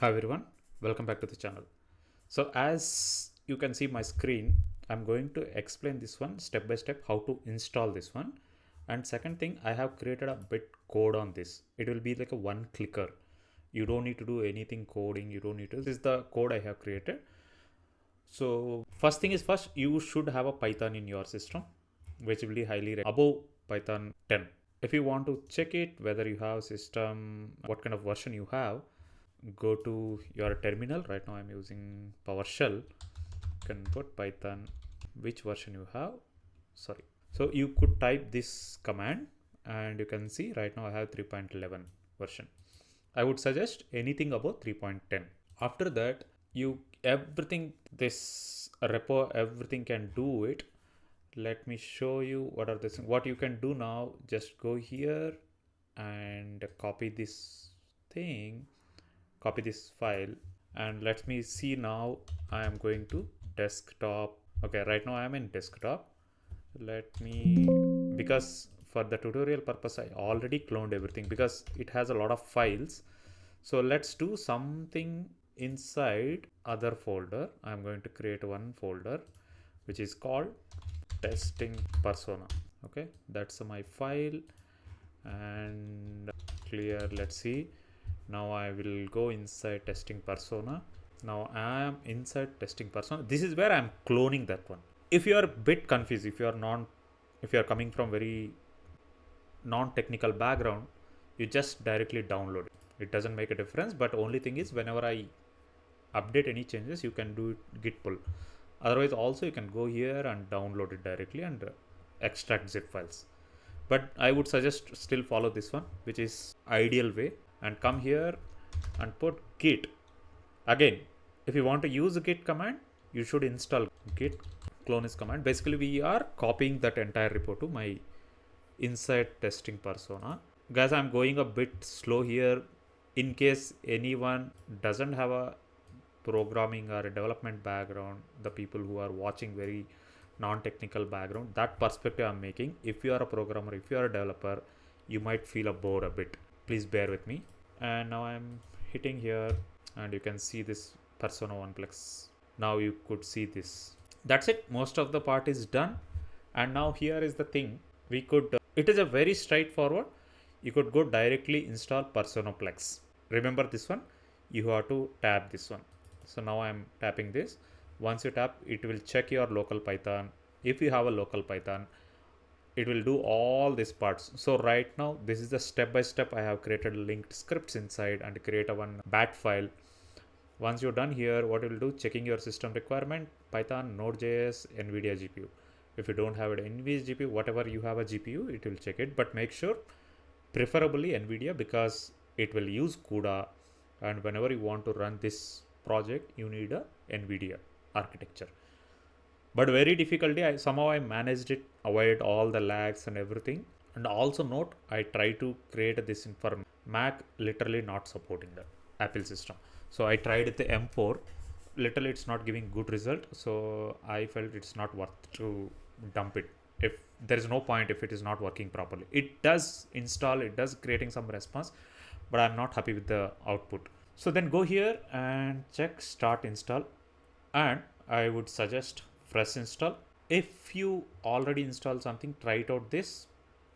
Hi everyone, welcome back to the channel. So as you can see my screen, I'm going to explain this one step by step how to install this one. And second thing, I have created a bit code on this. It will be like a one clicker. You don't need to do anything coding. You don't need to. This is the code I have created. So first thing is first, you should have a Python in your system, which will be highly above Python 10. If you want to check it, whether you have system, what kind of version you have, go to your terminal. Right now I'm using PowerShell. You can put Python, which version you have. Sorry. So you could type this command and you can see right now I have 3.11 version. I would suggest anything above 3.10. After that, you everything this repo, everything can do it. Let me show you what are this. What you can do now, just go here and copy this thing, copy this file, and let me see. Now I am going to desktop. Okay, right now I am in desktop. Let me, because for the tutorial purpose I already cloned everything because it has a lot of files. So let's do something inside other folder. I'm going to create one folder which is called testing persona. Okay, that's my file and clear. Let's see. Now I will go inside testing persona. Now I am inside testing persona. This is where I'm cloning that one. If you are a bit confused, if you are coming from very non-technical background, you just directly download it. It doesn't make a difference, but only thing is whenever I update any changes, you can do it git pull. Otherwise also you can go here and download it directly and extract zip files. But I would suggest still follow this one, which is ideal way, and come here and put git. Again, if you want to use a git command, you should install git clone is command. Basically we are copying that entire repo to my inside testing persona. Guys, I'm going a bit slow here. In case anyone doesn't have a programming or a development background, the people who are watching very non-technical background, that perspective I'm making. If you are a programmer, if you are a developer, you might feel bored a bit. Please bear with me. And now I'm hitting here and you can see this Personaplex. Now you could see this. That's it. Most of the part is done. And now here is the thing. We could, it is a very straightforward. You could go directly install Personaplex. Remember this one, you have to tap this one. So now I'm tapping this. Once you tap, it will check your local Python. If you have a local Python, it will do all these parts. So right now, this is the step by step. I have created linked scripts inside and create a one bat file. Once you're done here, what it will do, checking your system requirement, Python, Node.js, NVIDIA GPU. If you don't have an NVIDIA GPU, whatever you have a GPU, it will check it. But make sure, preferably NVIDIA, because it will use CUDA. And whenever you want to run this project, you need a NVIDIA architecture. But very difficulty, somehow I managed it, avoid all the lags and everything. And also note, I try to create this for Mac, literally not supporting the Apple system. So I tried the M4, literally it's not giving good result. So I felt it's not worth to dump it. If there is no point if it is not working properly. It does install, it does creating some response, but I'm not happy with the output. So then go here and check start install, and I would suggest fresh install. If you already installed something, try it out this.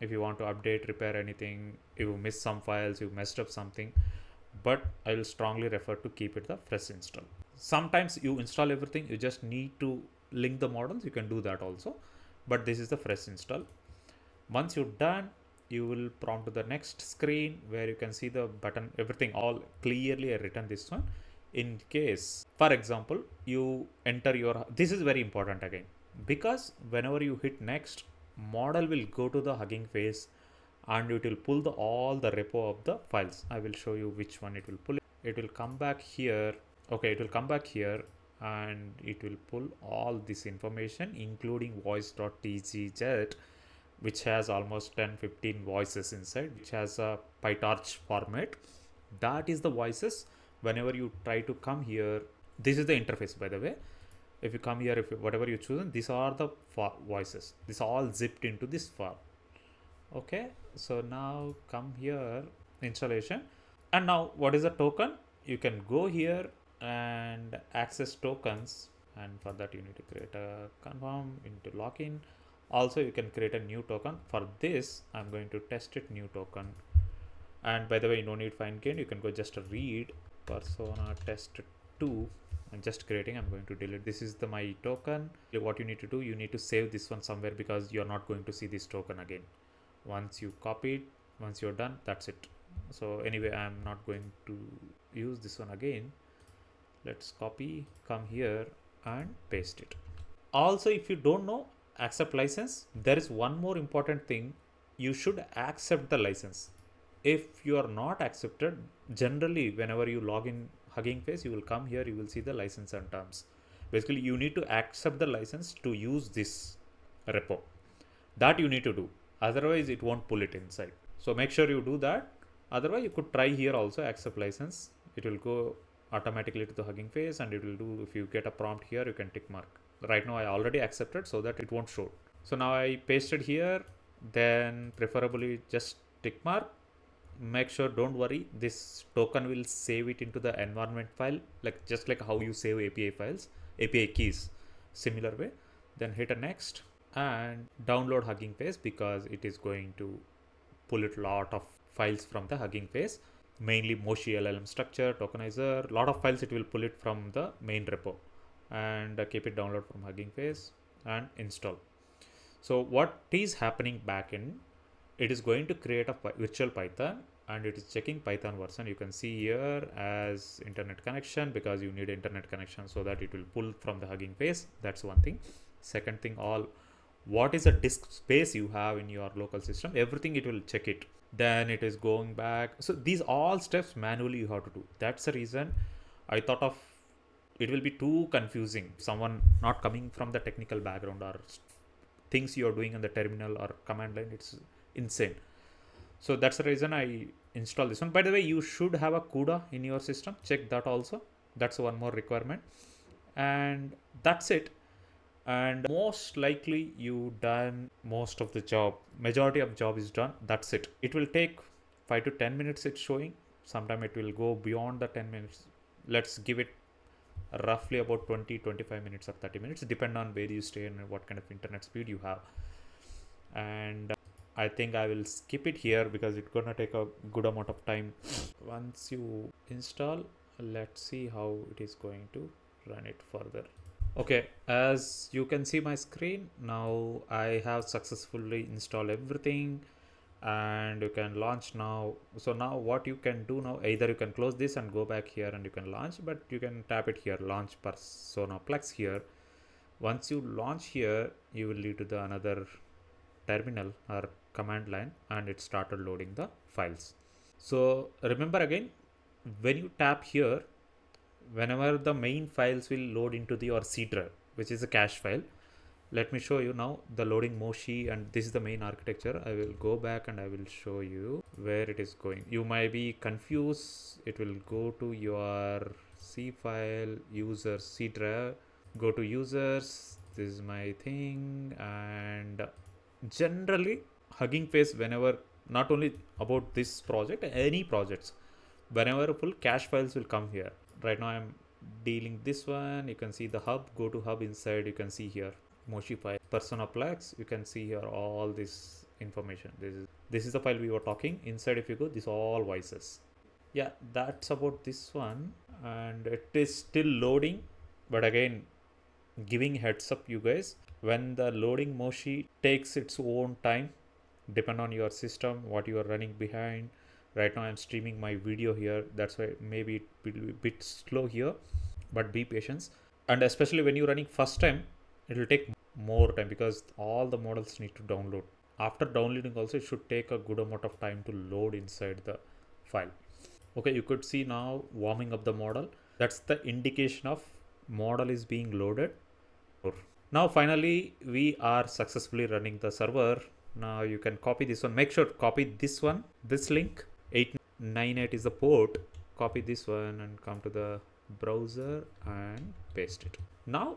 If you want to update, repair anything, if you miss some files, you messed up something, but I will strongly refer to keep it the fresh install. Sometimes you install everything, you just need to link the models, you can do that also, but this is the fresh install. Once you're done, you will prompt to the next screen where you can see the button, everything all clearly written this one. In case, for example, you enter your, this is very important again, because whenever you hit next, model will go to the Hugging Face and it will pull all the repo of the files. I will show you which one it will pull. It will come back here. Okay, it will come back here and it will pull all this information, including voice.tgz, which has almost 10-15 voices inside, which has a PyTorch format. That is the voices. Whenever you try to come here, this is the interface, by the way. If you come here, if whatever you choose, these are the voices. This all zipped into this file. Okay, so now come here, installation, and now what is the token? you can go here and access tokens, and for that you need to create a confirm into login. Also you can create a new token. For this I'm going to test it new token, and by the way, no need find gain, you can go just read persona test 2 and just creating. I'm going to delete. This is the my token. What you need to do, you need to save this one somewhere because you're not going to see this token again. Once you copy it, once you're done, that's it. So anyway, I'm not going to use this one again. Let's copy, come here and paste it. Also, if you don't know accept license, there is one more important thing. You should accept the license. If you are not accepted, generally whenever you log in Hugging Face, you will come here, you will see the license and terms. Basically you need to accept the license to use this repo. That you need to do, otherwise it won't pull it inside. So make sure you do that. Otherwise you could try here also accept license. It will go automatically to the Hugging Face, and it will do, if you get a prompt here, you can tick mark. Right now I already accepted so that it won't show. So now I pasted here, then preferably just tick mark. Make sure, don't worry, this token will save it into the environment file, like just like how you save API files, API keys, similar way. Then hit a next and download Hugging Face, because it is going to pull it lot of files from the Hugging Face, mainly Moshi LLM structure, tokenizer, lot of files it will pull it from the main repo, and keep it download from Hugging Face and install. So what is happening back in, it is going to create a virtual Python, and it is checking Python version. You can see here as internet connection, because you need internet connection so that it will pull from the Hugging Face. That's one thing. Second thing, what is the disk space you have in your local system, everything it will check it. Then it is going back. So these all steps manually you have to do. That's the reason I thought of it will be too confusing. Someone not coming from the technical background, or things you are doing on the terminal or command line, it's insane. So that's the reason I install this one. By the way, you should have a CUDA in your system. Check that also. That's one more requirement. And that's it. And most likely you done most of the job. Majority of job is done. That's it. It will take 5 to 10 minutes it's showing. Sometime it will go beyond the 10 minutes. Let's give it roughly about 20-25 minutes or 30 minutes, depend on where you stay and what kind of internet speed you have. And I think I will skip it here because it's gonna take a good amount of time. Once you install, let's see how it is going to run it further. Okay, as you can see my screen now, I have successfully installed everything, and you can launch now. So now what you can do now, either you can close this and go back here and you can launch, but you can tap it here, launch Personaplex here. Once you launch here, you will lead to the another terminal or command line, and it started loading the files. So remember again, when you tap here, whenever the main files will load into your C drive, which is a cache file. Let me show you now the loading Moshi, and this is the main architecture. I will go back and I will show you where it is going. You might be confused. It will go to your C file, user C drive, go to users. This is my thing. And generally Hugging Face, whenever, not only about this project, any projects, whenever full cache files will come here. Right now I'm dealing this one. You can see the hub, go to hub, inside you can see here Moshi file, Personaplex. You can see here all this information. This is the file we were talking. Inside if you go, this all voices. Yeah, that's about this one, and it is still loading. But again, giving heads up you guys, when the loading Moshi takes its own time, depend on your system, what you are running behind. Right now I'm streaming my video here, that's why maybe it will be a bit slow here, but be patient. And especially when you're running first time, it will take more time because all the models need to download. After downloading also, it should take a good amount of time to load inside the file. Okay, you could see now warming up the model. That's the indication of model is being loaded. Now finally we are successfully running the server. Now you can copy this one. Make sure to copy this one, this link. 898 is the port. Copy this one and come to the browser and paste it. Now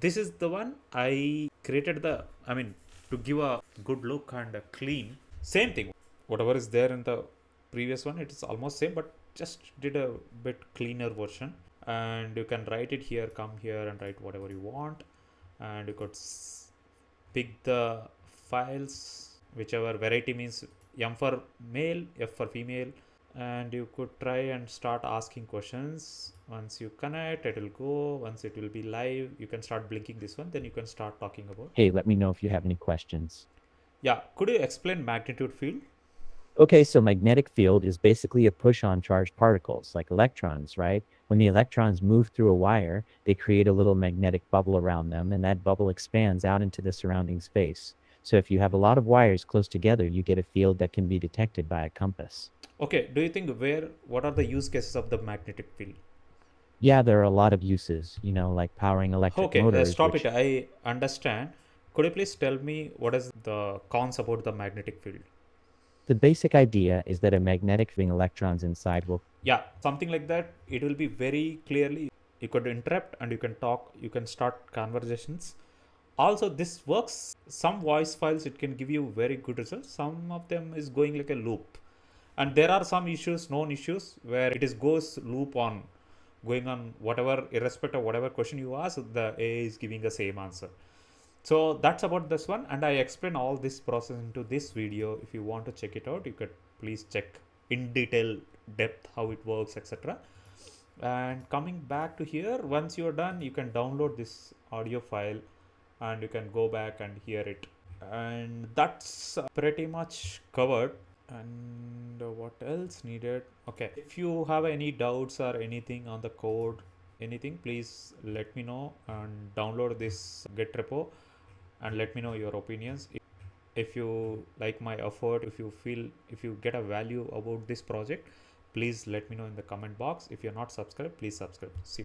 this is the one I created to give a good look and a clean. Same thing, whatever is there in the previous one, it is almost same, but just did a bit cleaner version, and you can write it here, come here and write whatever you want, and you could pick the files, whichever variety means M for male, F for female, and you could try and start asking questions. Once you connect, it will go. Once it will be live, you can start blinking this one, then you can start talking about. Hey, let me know if you have any questions. Yeah, could you explain magnitude field? Okay, so magnetic field is basically a push on charged particles, like electrons, right? When the electrons move through a wire, they create a little magnetic bubble around them, and that bubble expands out into the surrounding space. So if you have a lot of wires close together, you get a field that can be detected by a compass. Okay, do you think what are the use cases of the magnetic field? Yeah, there are a lot of uses, like powering electric Okay, motors, stop it. which I understand. Could you please tell me what is the cons about the magnetic field? the basic idea is that a magnetic field electrons inside will. Yeah, something like that. It will be very clearly. You could interrupt and you can talk, you can start conversations. Also, this works. Some voice files, it can give you very good results. Some of them is going like a loop. And there are some issues, known issues, where it is goes loop on, going on whatever, irrespective of whatever question you ask, the AI is giving the same answer. So that's about this one, and I explain all this process into this video. If you want to check it out, you could please check in detail depth how it works, etc. And coming back to here, once you're done, you can download this audio file and you can go back and hear it, and that's pretty much covered. And what else needed? Okay, if you have any doubts or anything on the code, anything, please let me know and download this git repo and let me know your opinions. If you like my effort, if you feel, if you get a value about this project, please let me know in the comment box. If you're not subscribed, please subscribe. See